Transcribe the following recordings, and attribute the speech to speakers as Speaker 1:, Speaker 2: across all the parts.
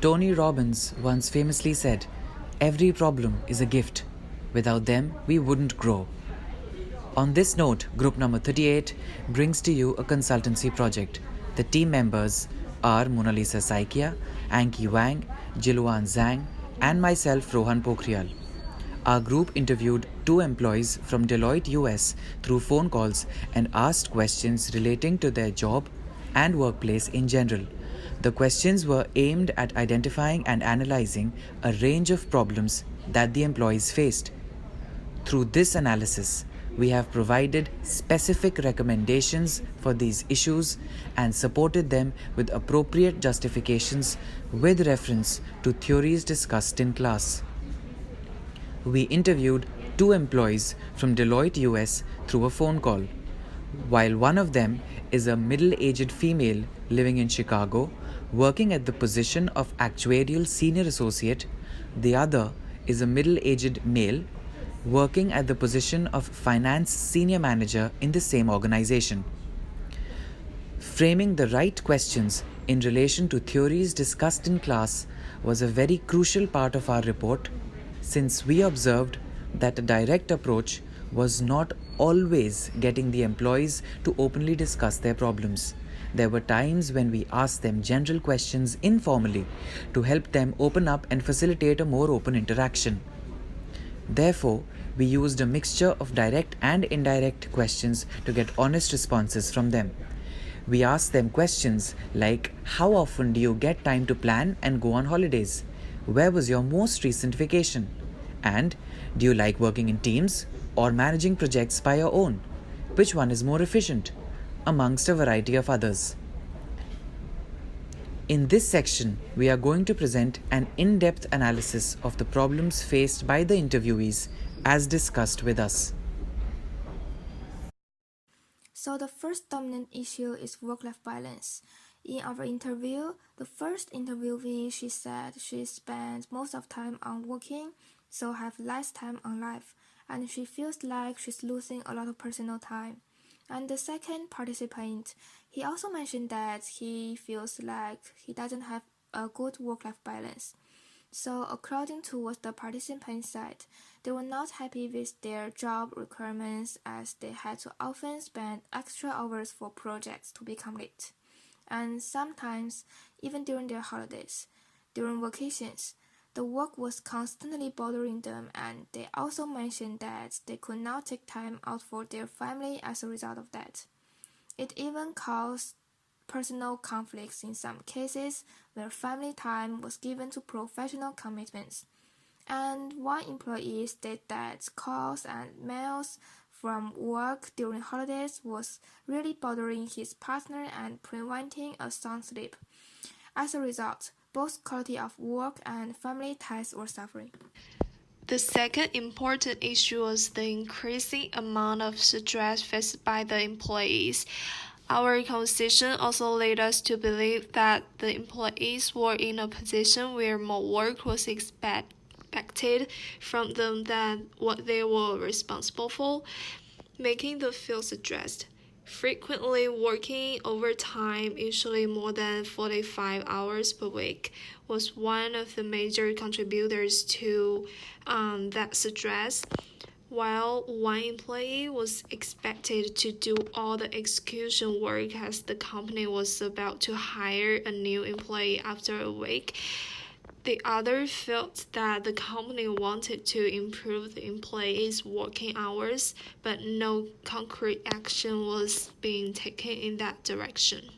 Speaker 1: Tony Robbins once famously said, "Every problem is a gift. Without them, we wouldn't grow." On this note, Group number 38 brings to you a consultancy project. The team members are Mona Lisa Saikia, Anki Wang, Jiluan Zhang, and myself, Rohan Pokhriyal. Our group interviewed 2 employees from Deloitte US through phone calls and asked questions relating to their job and workplace in general. The questions were aimed at identifying and analyzing a range of problems that the employees faced. Through this analysis, we have provided specific recommendations for these issues and supported them with appropriate justifications with reference to theories discussed in class. We interviewed 2 employees from Deloitte US through a phone call. While one of them is a middle-aged female living in Chicago, working at the position of actuarial senior associate, the other is a middle-aged male working at the position of finance senior manager in the same organization. Framing the right questions in relation to theories discussed in class was a very crucial part of our report, since we observed that a direct approach was not always getting the employees to openly discuss their problems. There were times when we asked them general questions informally to help them open up and facilitate a more open interaction. Therefore, we used a mixture of direct and indirect questions to get honest responses from them. We asked them questions like, how often do you get time to plan and go on holidays? Where was your most recent vacation? And do you like working in teams or managing projects by your own? Which one is more efficient? Amongst a variety of others. In this section, we are going to present an in-depth analysis of the problems faced by the interviewees as discussed with us.
Speaker 2: So the first dominant issue is work-life balance. In our interview, the first interviewee, she said she spent most of time on working, so have less time on life, and she feels like she's losing a lot of personal time. And the second participant, he also mentioned that he feels like he doesn't have a good work-life balance. So according to what the participants said, they were not happy with their job requirements as they had to often spend extra hours for projects to be complete. And sometimes, even during their holidays, during vacations, the work was constantly bothering them, and they also mentioned that they could not take time out for their family as a result of that. It even caused personal conflicts in some cases where family time was given to professional commitments. And one employee stated that calls and mails from work during holidays was really bothering his partner and preventing a sound sleep. As a result, both quality of work and family ties were suffering.
Speaker 3: The second important issue was the increasing amount of stress faced by the employees. Our conversation also led us to believe that the employees were in a position where more work was expected from them than what they were responsible for, making them feel stressed. Frequently working overtime, usually more than 45 hours per week, was one of the major contributors to that stress. While one employee was expected to do all the execution work as the company was about to hire a new employee after a week, the other felt that the company wanted to improve the employees' working hours, but no concrete action was being taken in that direction.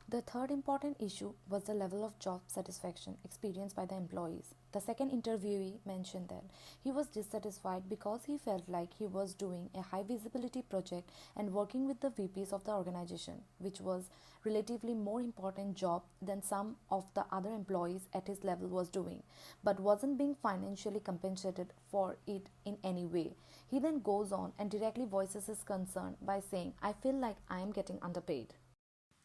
Speaker 4: The third important issue was the level of job satisfaction experienced by the employees. The second interviewee mentioned that he was dissatisfied because he felt like he was doing a high visibility project and working with the VPs of the organization, which was relatively more important job than some of the other employees at his level was doing, but wasn't being financially compensated for it in any way. He then goes on and directly voices his concern by saying, "I feel like I am getting underpaid."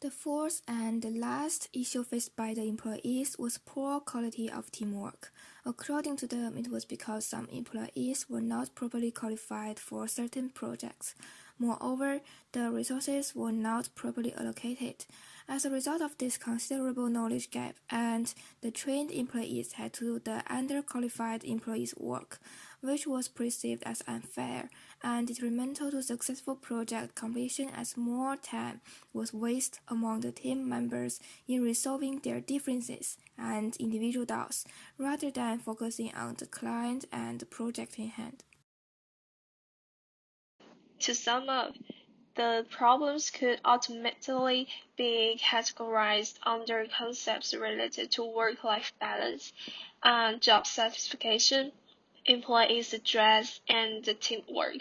Speaker 2: The fourth and the last issue faced by the employees was poor quality of teamwork. According to them, it was because some employees were not properly qualified for certain projects. Moreover, the resources were not properly allocated, As a result of this considerable knowledge gap, and the trained employees had to do the underqualified employees' work, which was perceived as unfair and detrimental to successful project completion as more time was wasted among the team members in resolving their differences and individual doubts, rather than focusing on the client and the project in hand.
Speaker 3: To sum up, the problems could ultimately be categorized under concepts related to work-life balance, job satisfaction, employee stress, and teamwork,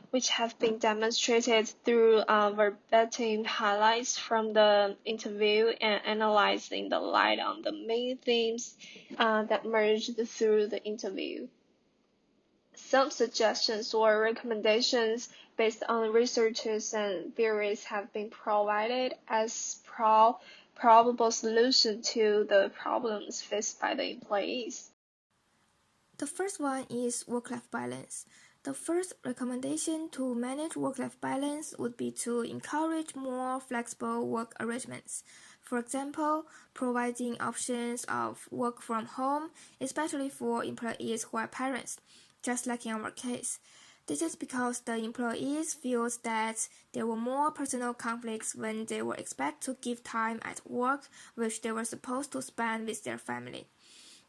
Speaker 3: which have been demonstrated through verbatim highlights from the interview and analyzed in the light on the main themes that merged through the interview. Some suggestions or recommendations based on researches and theories have been provided as probable solution to the problems faced by the employees.
Speaker 2: The first one is work-life balance. The first recommendation to manage work-life balance would be to encourage more flexible work arrangements. For example, providing options of work from home, especially for employees who are parents, just like in our case. This is because the employees feel that there were more personal conflicts when they were expected to give time at work, which they were supposed to spend with their family.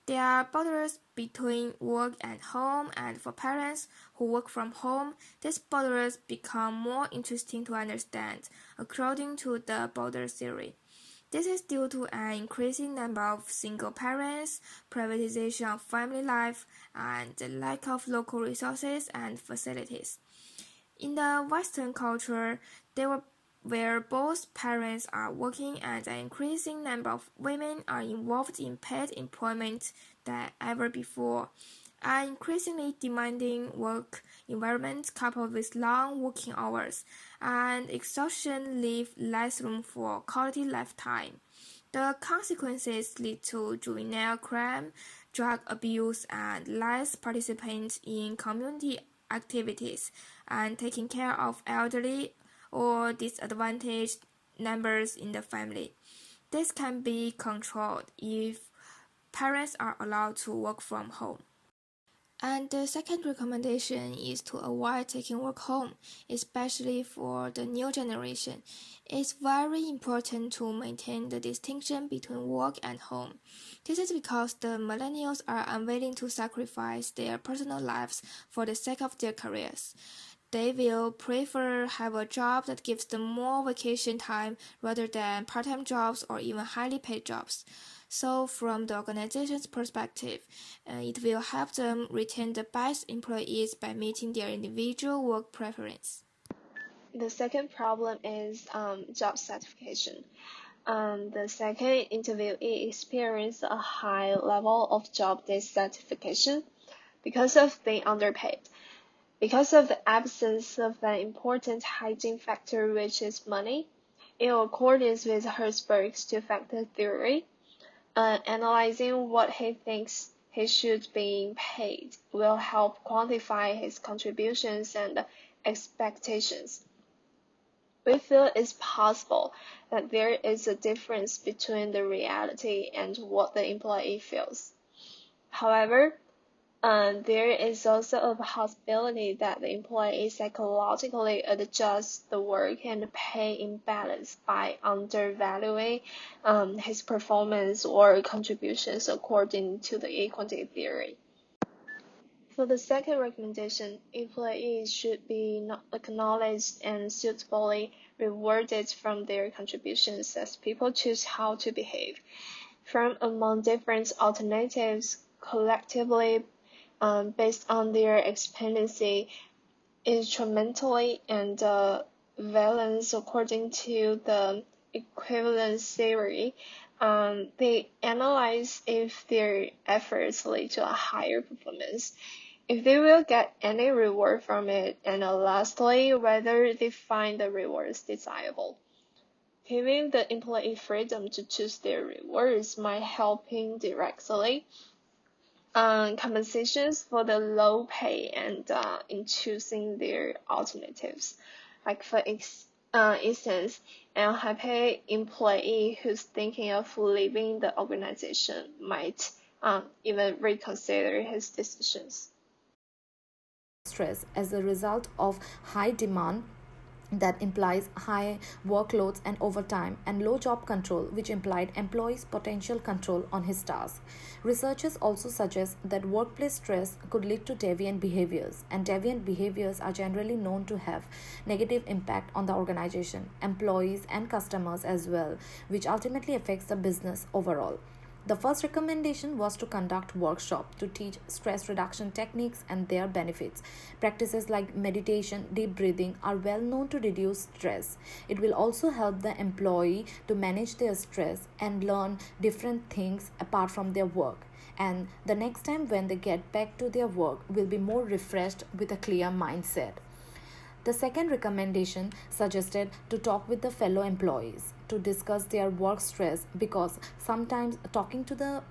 Speaker 2: There are boundaries between work and home, and for parents who work from home, these boundaries become more interesting to understand, according to the boundary theory. This is due to an increasing number of single parents, privatization of family life, and the lack of local resources and facilities. In the Western culture, where both parents are working and an increasing number of women are involved in paid employment than ever before. An increasingly demanding work environment coupled with long working hours and exhaustion leave less room for quality life time. The consequences lead to juvenile crime, drug abuse, and less participation in community activities and taking care of elderly or disadvantaged members in the family. This can be controlled if parents are allowed to work from home. And the second recommendation is to avoid taking work home, especially for the new generation. It's very important to maintain the distinction between work and home. This is because the millennials are unwilling to sacrifice their personal lives for the sake of their careers. They will prefer have a job that gives them more vacation time rather than part-time jobs or even highly paid jobs. So from the organization's perspective, it will help them retain the best employees by meeting their individual work preference.
Speaker 3: The second problem is job satisfaction. The second interviewee experienced a high level of job dissatisfaction because of being underpaid. Because of the absence of an important hygiene factor, which is money, in accordance with Herzberg's two-factor theory, analyzing what he thinks he should be paid will help quantify his contributions and expectations. We feel it's possible that there is a difference between the reality and what the employee feels. However, there is also a possibility that the employee psychologically adjusts the work and pay imbalance by undervaluing his performance or contributions according to the equity theory. For the second recommendation, employees should be acknowledged and suitably rewarded from their contributions as people choose how to behave. From among different alternatives, collectively based on their expediency, instrumentally, and valence according to the equivalence theory, they analyze if their efforts lead to a higher performance, if they will get any reward from it, and lastly, whether they find the rewards desirable. Giving the employee freedom to choose their rewards might help indirectly compensations for the low pay and in choosing their alternatives. Like for instance, an unhappy employee who's thinking of leaving the organization might even reconsider his decisions.
Speaker 4: Stress as a result of high demand that implies high workloads and overtime, and low job control, which implied employees' potential control on his tasks. Researchers also suggest that workplace stress could lead to deviant behaviors, and deviant behaviors are generally known to have negative impact on the organization, employees, and customers as well, which ultimately affects the business overall. The first recommendation was to conduct workshops to teach stress reduction techniques and their benefits. Practices like meditation, deep breathing are well known to reduce stress. It will also help the employee to manage their stress and learn different things apart from their work. And the next time when they get back to their work will be more refreshed with a clear mindset. The second recommendation suggested to talk with the fellow employees to discuss their work stress, because sometimes talking to the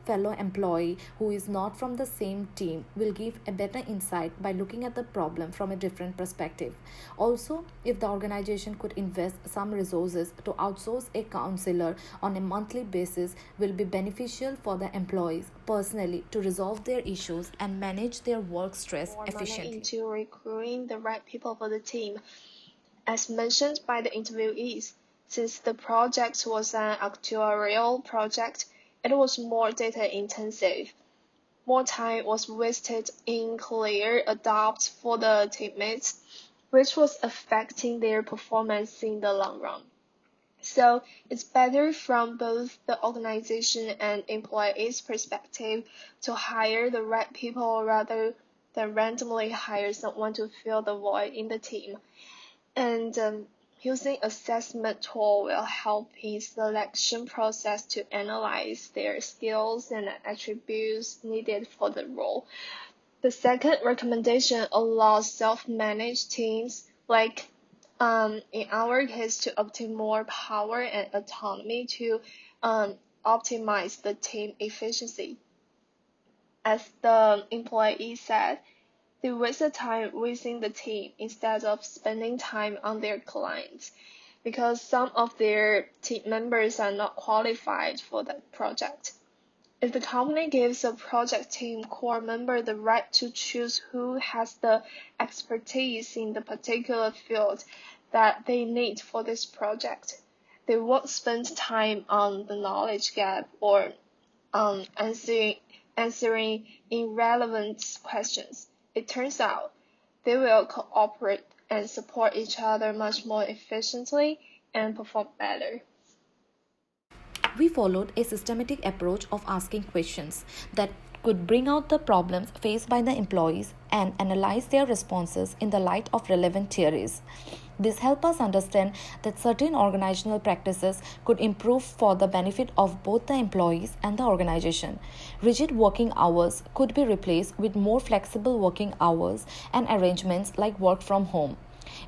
Speaker 4: fellow employee who is not from the same team will give a better insight by looking at the problem from a different perspective. Also, if the organization could invest some resources to outsource a counselor on a monthly basis, will be beneficial for the employees personally to resolve their issues and manage their work stress
Speaker 3: More money
Speaker 4: efficiently.
Speaker 3: into recruiting the right people for the team. As mentioned by the interviewees, since the project was an actuarial project, it was more data intensive. More time was wasted in clear adopts for the teammates, which was affecting their performance in the long run. So it's better from both the organization and employees' perspective to hire the right people rather than randomly hire someone to fill the void in the team. And using assessment tool will help in selection process to analyze their skills and attributes needed for the role. The second recommendation allows self-managed teams, like in our case, to obtain more power and autonomy to optimize the team efficiency. As the employee said, they wasted time within the team instead of spending time on their clients, because some of their team members are not qualified for that project. If the company gives a project team core member the right to choose who has the expertise in the particular field that they need for this project, they won't spend time on the knowledge gap or answering irrelevant questions. It turns out they will cooperate and support each other much more efficiently and perform better.
Speaker 4: We followed a systematic approach of asking questions that could bring out the problems faced by the employees and analyze their responses in the light of relevant theories. This helped us understand that certain organizational practices could improve for the benefit of both the employees and the organization. Rigid working hours could be replaced with more flexible working hours and arrangements like work from home.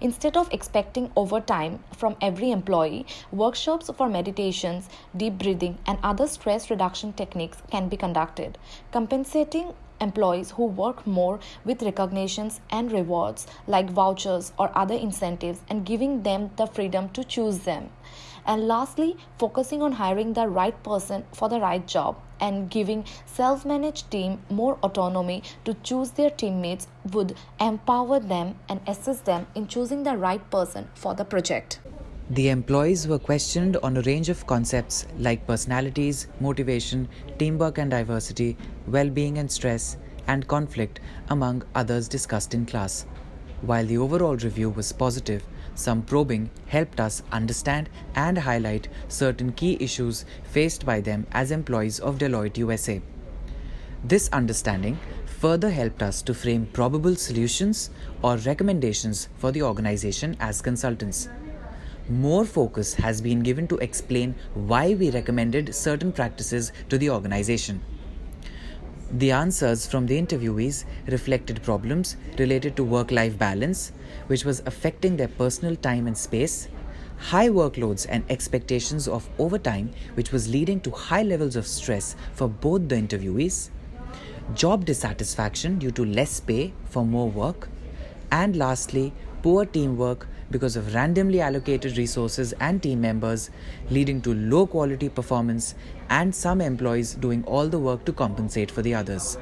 Speaker 4: Instead of expecting overtime from every employee, workshops for meditations, deep breathing, and other stress reduction techniques can be conducted. Compensating employees who work more with recognitions and rewards like vouchers or other incentives, and giving them the freedom to choose them. And lastly, focusing on hiring the right person for the right job and giving self-managed team more autonomy to choose their teammates would empower them and assist them in choosing the right person for the project.
Speaker 1: The employees were questioned on a range of concepts like personalities, motivation, teamwork and diversity, well-being and stress, and conflict, among others discussed in class. While the overall review was positive, some probing helped us understand and highlight certain key issues faced by them as employees of Deloitte USA. This understanding further helped us to frame probable solutions or recommendations for the organization as consultants. More focus has been given to explain why we recommended certain practices to the organization. The answers from the interviewees reflected problems related to work-life balance, which was affecting their personal time and space, high workloads and expectations of overtime, which was leading to high levels of stress for both the interviewees, job dissatisfaction due to less pay for more work, and lastly, poor teamwork because of randomly allocated resources and team members, leading to low quality performance and some employees doing all the work to compensate for the others.